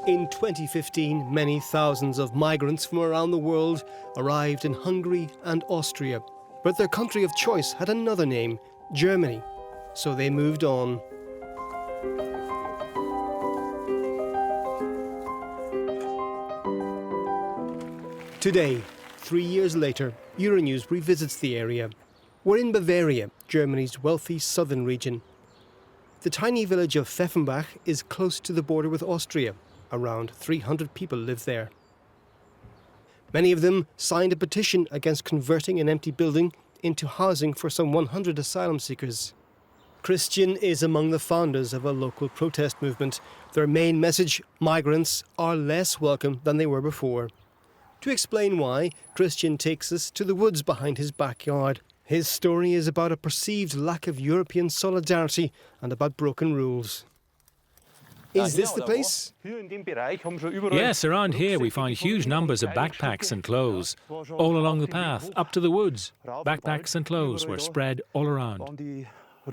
In 2015, many thousands of migrants from around the world arrived in Hungary and Austria. But their country of choice had another name, Germany. So they moved on. Today, 3 years later, Euronews revisits the area. We're in Bavaria, Germany's wealthy southern region. The tiny village of Pfeffenbach is close to the border with Austria. Around 300 people live there. Many of them signed a petition against converting an empty building into housing for some 100 asylum seekers. Christian is among the founders of a local protest movement. Their main message: migrants are less welcome than they were before. To explain why, Christian takes us to the woods behind his backyard. His story is about a perceived lack of European solidarity and about broken rules. Is this the place? Yes, around here we find huge numbers of backpacks and clothes, all along the path, up to the woods. Backpacks and clothes were spread all around. A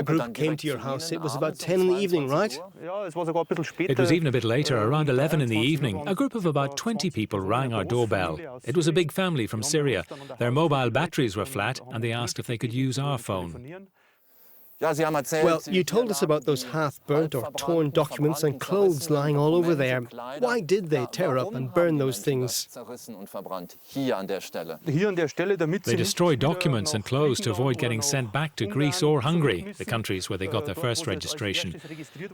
group came to your house. It was about 10 in the evening, right? It was even a bit later, around 11 in the evening. A group of about 20 people rang our doorbell. It was a big family from Syria. Their mobile batteries were flat and they asked if they could use our phone. Well, you told us about those half-burnt or torn documents and clothes lying all over there. Why did they tear up and burn those things? They destroyed documents and clothes to avoid getting sent back to Greece or Hungary, the countries where they got their first registration.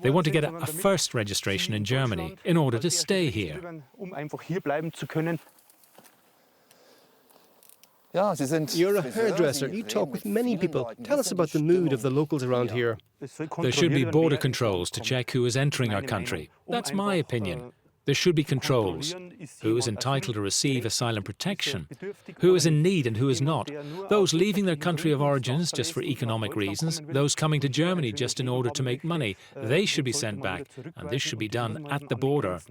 They want to get a first registration in Germany in order to stay here. You're a hairdresser. You talk with many people. Tell us about the mood of the locals around here. There should be border controls to check who is entering our country. That's my opinion. There should be controls. Who is entitled to receive asylum protection? Who is in need and who is not? Those leaving their country of origins just for economic reasons, those coming to Germany just in order to make money, they should be sent back, and this should be done at the border.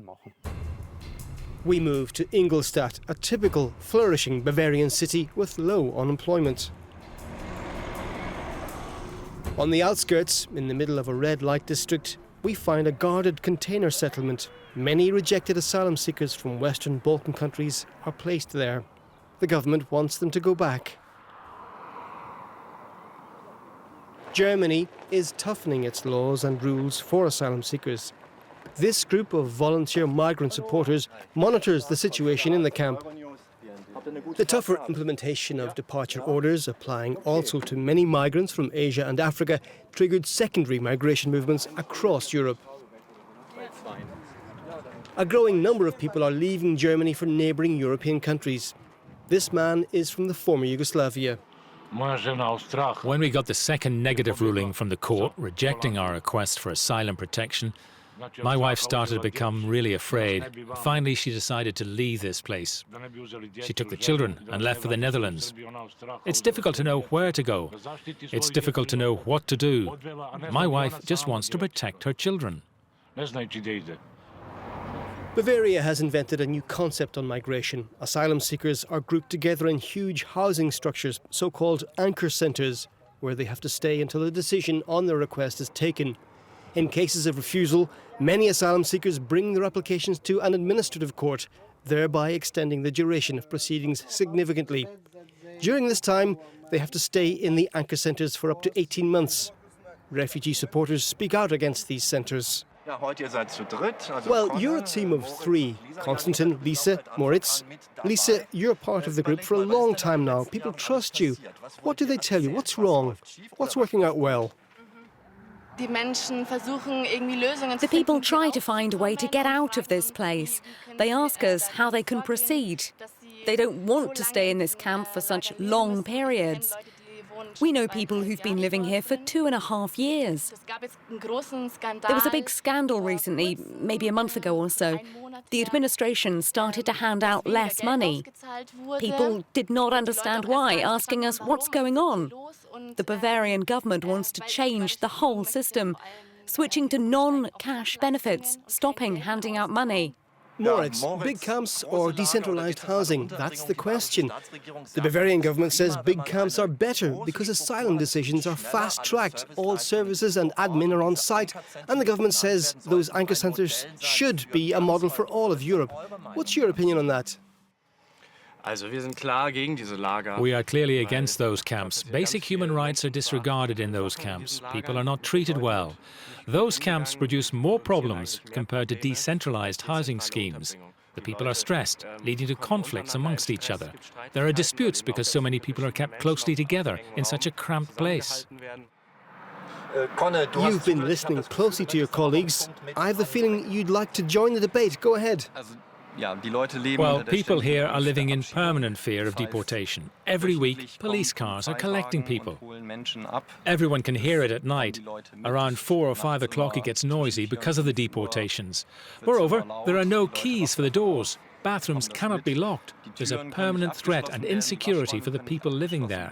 We move to Ingolstadt, a typical, flourishing Bavarian city with low unemployment. On the outskirts, in the middle of a red light district, we find a guarded container settlement. Many rejected asylum seekers from Western Balkan countries are placed there. The government wants them to go back. Germany is toughening its laws and rules for asylum seekers. This group of volunteer migrant supporters monitors the situation in the camp. The tougher implementation of departure orders, applying also to many migrants from Asia and Africa, triggered secondary migration movements across Europe. A growing number of people are leaving Germany for neighbouring European countries. This man is from the former Yugoslavia. When we got the second negative ruling from the court rejecting our request for asylum protection, my wife started to become really afraid. Finally, she decided to leave this place. She took the children and left for the Netherlands. It's difficult to know where to go. It's difficult to know what to do. My wife just wants to protect her children. Bavaria has invented a new concept on migration. Asylum seekers are grouped together in huge housing structures, so-called anchor centres, where they have to stay until a decision on their request is taken. In cases of refusal, many asylum seekers bring their applications to an administrative court, thereby extending the duration of proceedings significantly. During this time, they have to stay in the anchor centres for up to 18 months. Refugee supporters speak out against these centres. Well, you're a team of three: Konstantin, Lisa, Moritz. Lisa, you're part of the group for a long time now. People trust you. What do they tell you? What's wrong? What's working out well? The people try to find a way to get out of this place. They ask us how they can proceed. They don't want to stay in this camp for such long periods. We know people who've been living here for 2.5 years. There was a big scandal recently, maybe a month ago or so. The administration started to hand out less money. People did not understand why, asking us what's going on. The Bavarian government wants to change the whole system, switching to non-cash benefits, stopping handing out money. Moritz, big camps or decentralized housing? That's the question. The Bavarian government says big camps are better because asylum decisions are fast-tracked, all services and admin are on site, and the government says those anchor centres should be a model for all of Europe. What's your opinion on that? We are clearly against those camps. Basic human rights are disregarded in those camps. People are not treated well. Those camps produce more problems compared to decentralized housing schemes. The people are stressed, leading to conflicts amongst each other. There are disputes because so many people are kept closely together in such a cramped place. You've been listening closely to your colleagues. I have the feeling you'd like to join the debate. Go ahead. Well, people here are living in permanent fear of deportation. Every week, police cars are collecting people. Everyone can hear it at night. Around 4 or 5 o'clock it gets noisy because of the deportations. Moreover, there are no keys for the doors. Bathrooms cannot be locked. There's a permanent threat and insecurity for the people living there.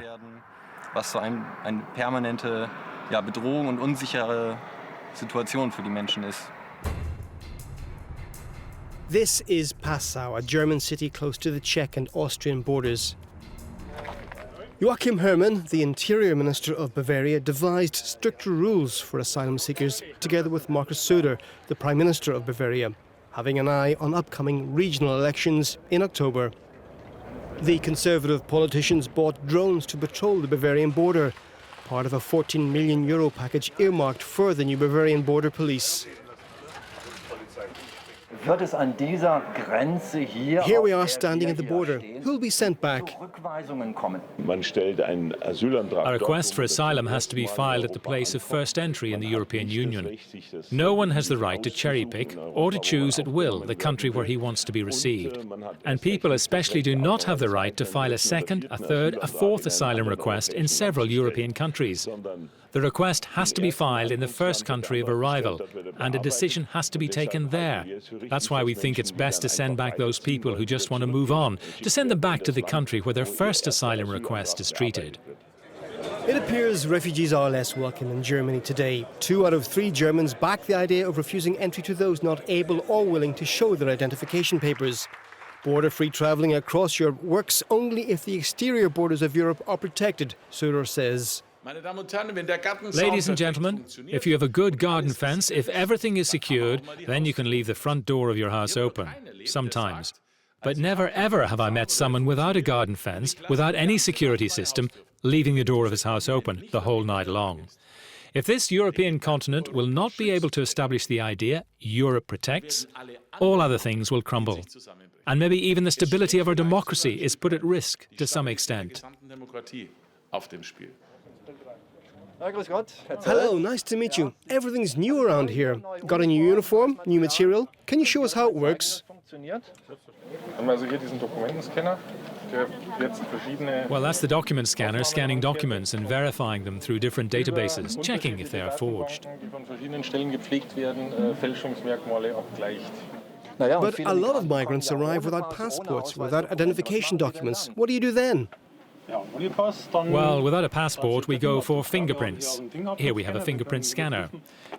Was eine permanente Bedrohung und unsichere Situation für die Menschen ist. This is Passau, a German city close to the Czech and Austrian borders. Joachim Herrmann, the Interior Minister of Bavaria, devised stricter rules for asylum seekers, together with Markus Söder, the Prime Minister of Bavaria, having an eye on upcoming regional elections in October. The Conservative politicians bought drones to patrol the Bavarian border, part of a €14 million package earmarked for the new Bavarian border police. Here we are standing at the border. Who'll be sent back? A request for asylum has to be filed at the place of first entry in the European Union. No one has the right to cherry-pick or to choose at will the country where he wants to be received. And people especially do not have the right to file a second, a third, a fourth asylum request in several European countries. The request has to be filed in the first country of arrival, and a decision has to be taken there. That's why we think it's best to send back those people who just want to move on, to send them back to the country where their first asylum request is treated. It appears refugees are less welcome in Germany today. 2 out of 3 Germans back the idea of refusing entry to those not able or willing to show their identification papers. Border-free travelling across Europe works only if the exterior borders of Europe are protected, Söder says. Ladies and gentlemen, if you have a good garden fence, if everything is secured, then you can leave the front door of your house open, sometimes. But never ever have I met someone without a garden fence, without any security system, leaving the door of his house open the whole night long. If this European continent will not be able to establish the idea Europe protects, all other things will crumble. And maybe even the stability of our democracy is put at risk to some extent. Hello, nice to meet you. Everything's new around here. Got a new uniform, new material. Can you show us how it works? Well, that's the document scanner scanning documents and verifying them through different databases, checking if they are forged. But a lot of migrants arrive without passports, without identification documents. What do you do then? Well, without a passport, we go for fingerprints. Here we have a fingerprint scanner.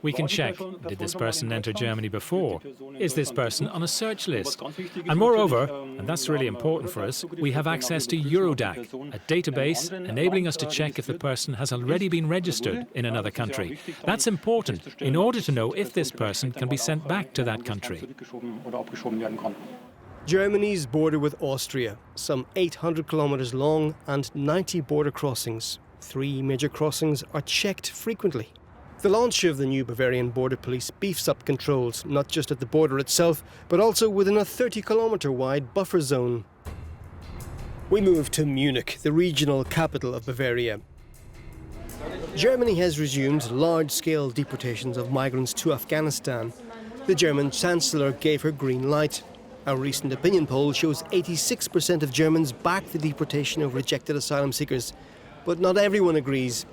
We can check, did this person enter Germany before? Is this person on a search list? And moreover, and that's really important for us, we have access to Eurodac, a database enabling us to check if the person has already been registered in another country. That's important in order to know if this person can be sent back to that country. Germany's border with Austria, some 800 kilometres long and 90 border crossings. 3 major crossings are checked frequently. The launch of the new Bavarian border police beefs up controls, not just at the border itself, but also within a 30-kilometre wide buffer zone. We move to Munich, the regional capital of Bavaria. Germany has resumed large-scale deportations of migrants to Afghanistan. The German Chancellor gave her green light. A recent opinion poll shows 86% of Germans back the deportation of rejected asylum seekers. But not everyone agrees.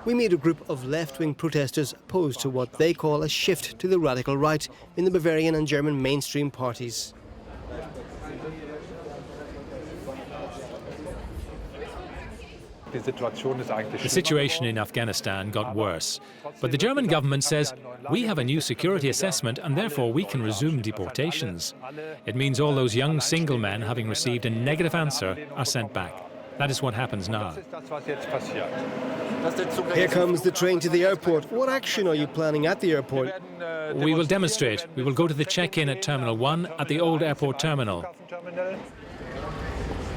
We meet a group of left-wing protesters opposed to what they call a shift to the radical right in the Bavarian and German mainstream parties. The situation in Afghanistan got worse, but the German government says we have a new security assessment and therefore we can resume deportations. It means all those young single men having received a negative answer are sent back. That is what happens now. Here comes the train to the airport. What action are you planning at the airport? We will demonstrate. We will go to the check-in at Terminal 1 at the old airport terminal.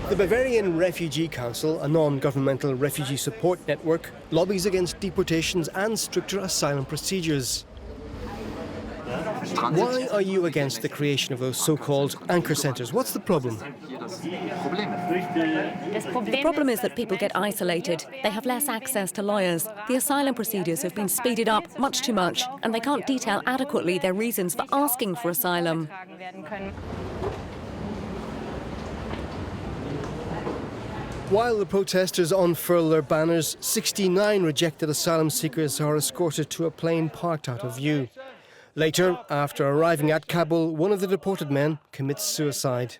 The Bavarian Refugee Council, a non-governmental refugee support network, lobbies against deportations and stricter asylum procedures. Why are you against the creation of those so-called anchor centres? What's the problem? The problem is that people get isolated. They have less access to lawyers. The asylum procedures have been speeded up much too much, and they can't detail adequately their reasons for asking for asylum. While the protesters unfurl their banners, 69 rejected asylum seekers are escorted to a plane parked out of view. Later, after arriving at Kabul, one of the deported men commits suicide.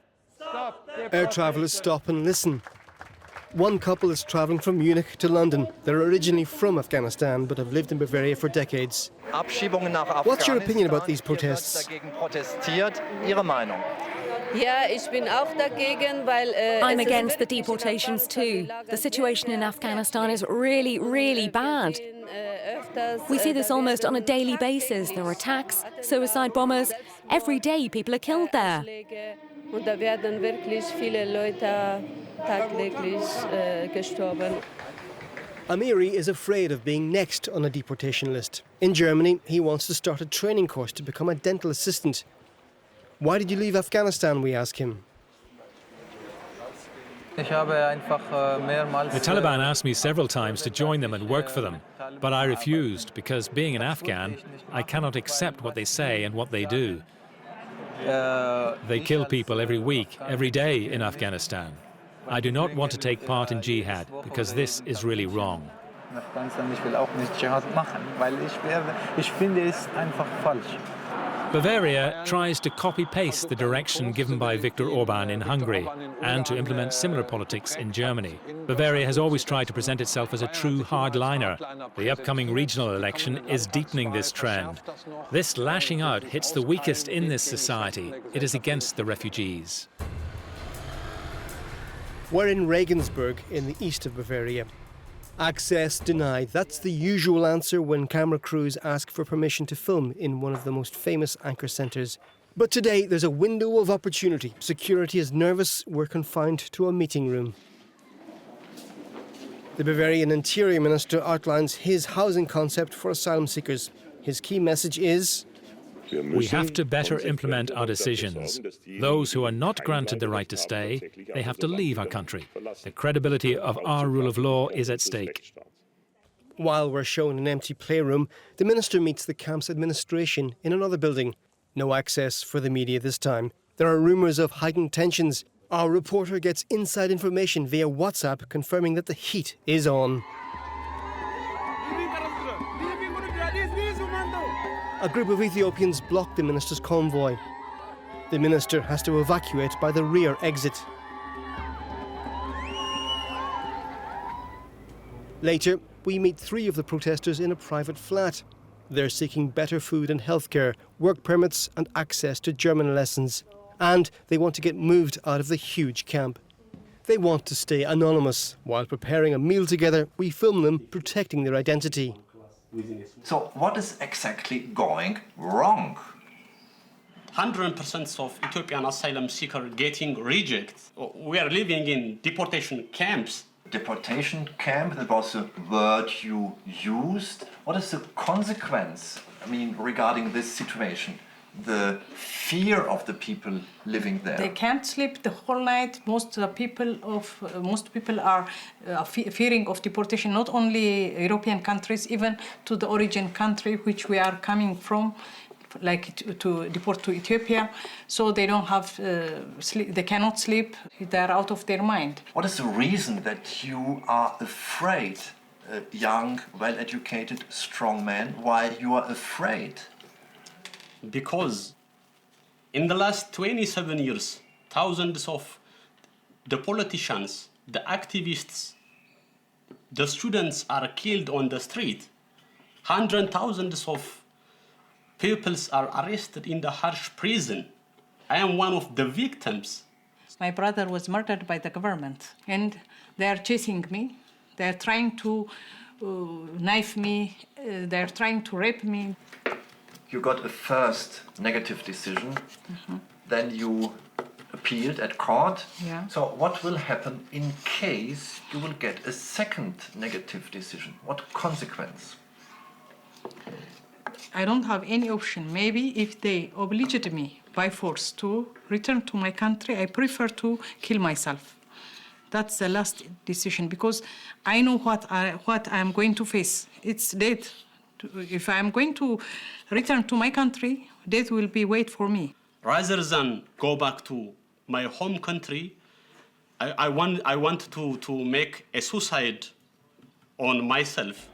Air travellers stop and listen. One couple is travelling from Munich to London. They're originally from Afghanistan but have lived in Bavaria for decades. What's your opinion about these protests? I'm against the deportations too. The situation in Afghanistan is really, really bad. We see this almost on a daily basis. There are attacks, suicide bombers. Every day people are killed there. Amiri is afraid of being next on a deportation list. In Germany, he wants to start a training course to become a dental assistant. Why did you leave Afghanistan, we ask him. The Taliban asked me several times to join them and work for them, but I refused because, being an Afghan, I cannot accept what they say and what they do. They kill people every week, every day in Afghanistan. I do not want to take part in jihad because this is really wrong. Bavaria tries to copy-paste the direction given by Viktor Orban in Hungary and to implement similar politics in Germany. Bavaria has always tried to present itself as a true hardliner. The upcoming regional election is deepening this trend. This lashing out hits the weakest in this society. It is against the refugees. We're in Regensburg, in the east of Bavaria. Access denied. That's the usual answer when camera crews ask for permission to film in one of the most famous anchor centres. But today there's a window of opportunity. Security is nervous. We're confined to a meeting room. The Bavarian Interior Minister outlines his housing concept for asylum seekers. His key message is: we have to better implement our decisions. Those who are not granted the right to stay, they have to leave our country. The credibility of our rule of law is at stake. While we're shown an empty playroom, the minister meets the camp's administration in another building. No access for the media this time. There are rumours of heightened tensions. Our reporter gets inside information via WhatsApp confirming that the heat is on. A group of Ethiopians block the minister's convoy. The minister has to evacuate by the rear exit. Later, we meet 3 of the protesters in a private flat. They're seeking better food and healthcare, work permits and access to German lessons. And they want to get moved out of the huge camp. They want to stay anonymous. While preparing a meal together, we film them protecting their identity. So what is exactly going wrong? 100% of Ethiopian asylum seekers getting rejected. We are living in deportation camps. Deportation camp, that was the word you used. What is the consequence, regarding this situation? The fear of the people living there. They can't sleep the whole night. Most people are fearing of deportation, not only European countries, even to the origin country which we are coming from, like to deport to Ethiopia. So they don't have sleep. They cannot sleep. They are out of their mind. What is the reason that you are afraid, a young, well-educated, strong man? Why you are afraid? Because in the last 27 The students are killed on the street. Hundreds, thousands of people are arrested in the harsh prison. I am one of the victims. My brother was murdered by the government, and they are chasing me. They are trying to knife me. They are trying to rape me. You got a first negative decision, then you appealed at court. Yeah. So what will happen in case you will get a second negative decision? What consequence? I don't have any option. Maybe if they obliged me by force to return to my country, I prefer to kill myself. That's the last decision, because I know what I'm going to face. It's death. If I'm going to return to my country, death will be wait for me. Rather than go back to my home country, I want to make a suicide on myself.